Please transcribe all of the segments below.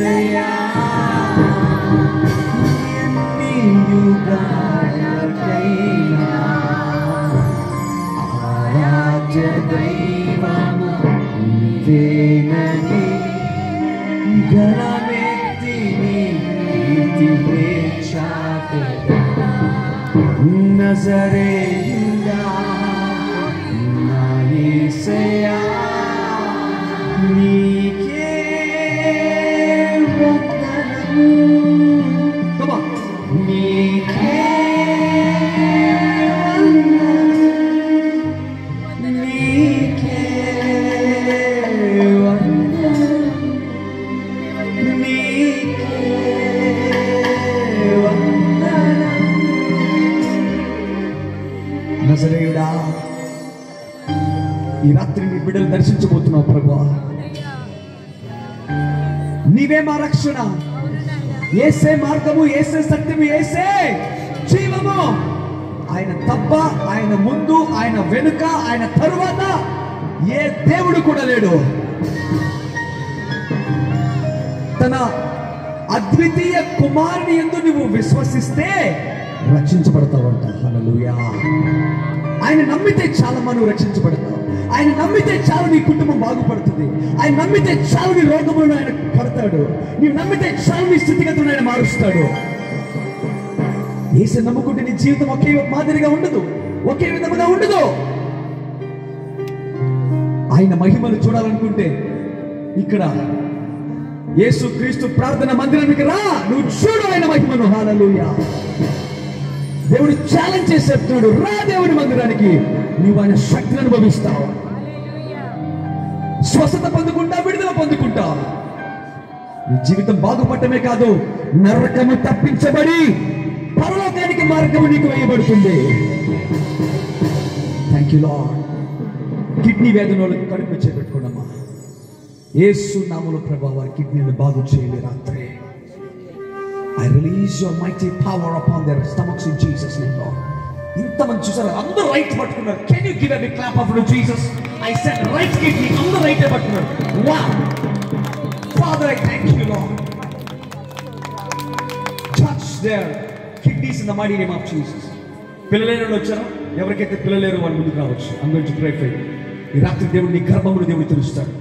యేసయ్యా ఎన్ని యుగాలకైనా ఆరాధ్య దైవము నీవేనని ఘనమెత్తి నీ కీర్తినే చాటెదా నజరేయుడా నా యేసయ్యా నీకే వందనము. Come on. నీకే వందనము. నీకే వందనము. నీకే వందనము. నజరేయుడా ఈ రాత్రి నీ బిడ్డలు దర్శించబోతున్నావు ప్రభువా. నీవే మా రక్షణ, యేసే మార్గము, యేసే సత్యము, యేసే జీవము. ఆయన తప్ప, ఆయన ముందు, ఆయన వెనుక, ఆయన తరువాత ఏ దేవుడు కూడా లేడు. తన అద్వితీయ కుమారుని యందు నువ్వు విశ్వసిస్తే రక్షించబడతావంట. హల్లెలూయా. ఆయన నమ్మితే చాలా మనం రక్షించబడతావు. ఆయన నమ్మితే చాలు నీ కుటుంబం బాగుపడుతుంది. ఆయన నమ్మితే చాలు నీ రోగములను ఆయన పడతాడు. నీవు నమ్మితే చాలు నీ స్థితిగతులను ఆయన మారుస్తాడు. యేసు నమ్ముకుంటే నీ జీవితం ఒకే మాదిరిగా ఉండదు, ఒకే విధముగా ఉండదు. ఆయన మహిమను చూడాలనుకుంటే ఇక్కడ యేసు క్రీస్తు ప్రార్థన మందిరానికి రా, నువ్వు చూడు ఆయన మహిమను. హల్లెలూయా. దేవుడు ఛాలెంజ్ చేసి చెప్తున్నాడు, రా దేవుడి మందిరానికి, నువ్వు ఆయన శక్తిని అనుభవిస్తావు, స్వస్థత పొందుకుంటావు, విడుదల పొందుకుంటావు. నీ జీవితం బాగుపడటమే కాదు, నరకము తప్పించబడి పరలోకానికి మార్గము నీకు వేయబడుతుంది. Thank you lord. కిడ్నీ వేదన వాళ్ళకి కడుపు చేపెట్టుకోండమ్మా. యేసు నామములో ప్రభువా వారి కిడ్నీని బాగు చేయండి. రాత్రి I release your mighty power upon their stomachs in Jesus' name, Lord. ఇంతమంది చూసారు, అందరూ రైట్ పట్టుకున్నారు. Can you give a big clap for Jesus? I said right kidney, అందరూ రైట్ పట్టుకున్నారు. Wow. Father, I thank you, Lord. Touch their kidneys in the mighty name of Jesus. పిల్లలేని వాళ్ళు వచ్చారు, ఎవరికైతే పిల్లలేరు వాళ్ళు ముందుకు రావచ్చు. I'm going to pray for you. ఈ రాత్రి దేవుడు నీ గర్భమును దేవుడు తెలుస్తాడు.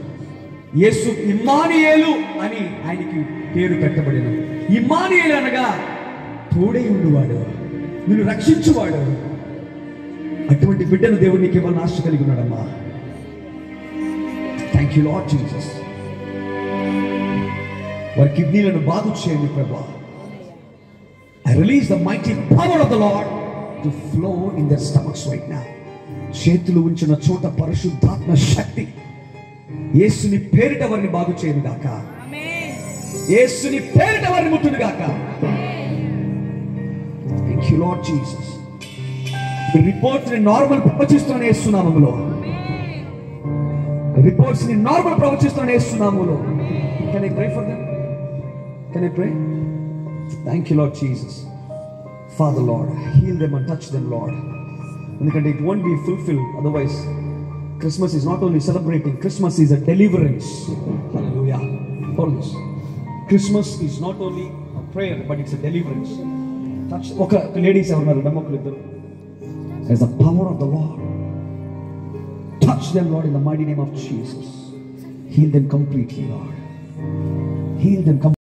యేసు ఇమ్మానుయేలు అని ఆయనకి పేరు పెట్టబడిన. ఇమ్మానుయేలు అనగా తోడై ఉండువాడు, నిన్ను రక్షించువాడు. అటువంటి బిడ్డను దేవుడు నీకు ఇవ్వాలని ఆశ కలిగి ఉన్నాడమ్మా. Thank you Lord Jesus. వారి కిడ్నీలను బాగు చేయండి ప్రభువా. I release the mighty power of the Lord to flow in their stomachs right now. చేతులు ఉంచిన చోట పరిశుద్ధాత్మ శక్తి యేసుని పేరిట వారిని బాగు చేయను గాక. యేసుని పేరిట వారిని ముట్టును గాక. Thank you Lord Jesus. Reports ని నార్మల్ ప్రవచిస్తున్నాను యేసు నామములో. రిపోర్ట్స్ ని నార్మల్ ప్రవచిస్తున్నాను యేసు నామములో. Can I pray for them? Can I pray? Thank you Lord Jesus. Father Lord, heal them and touch them Lord. ఎందుకంటే it won't be fulfilled otherwise. Christmas is not only celebrating, Christmas is a deliverance. Hallelujah. Hold this. Christmas is not only a prayer but it's a deliverance. Touch ఒక ladies ఎవరున్నారు, నమ్మకులు ఇద్దరు. As the power of the Lord, touch them Lord in the mighty name of Jesus. Heal them completely Lord. Heal them completely.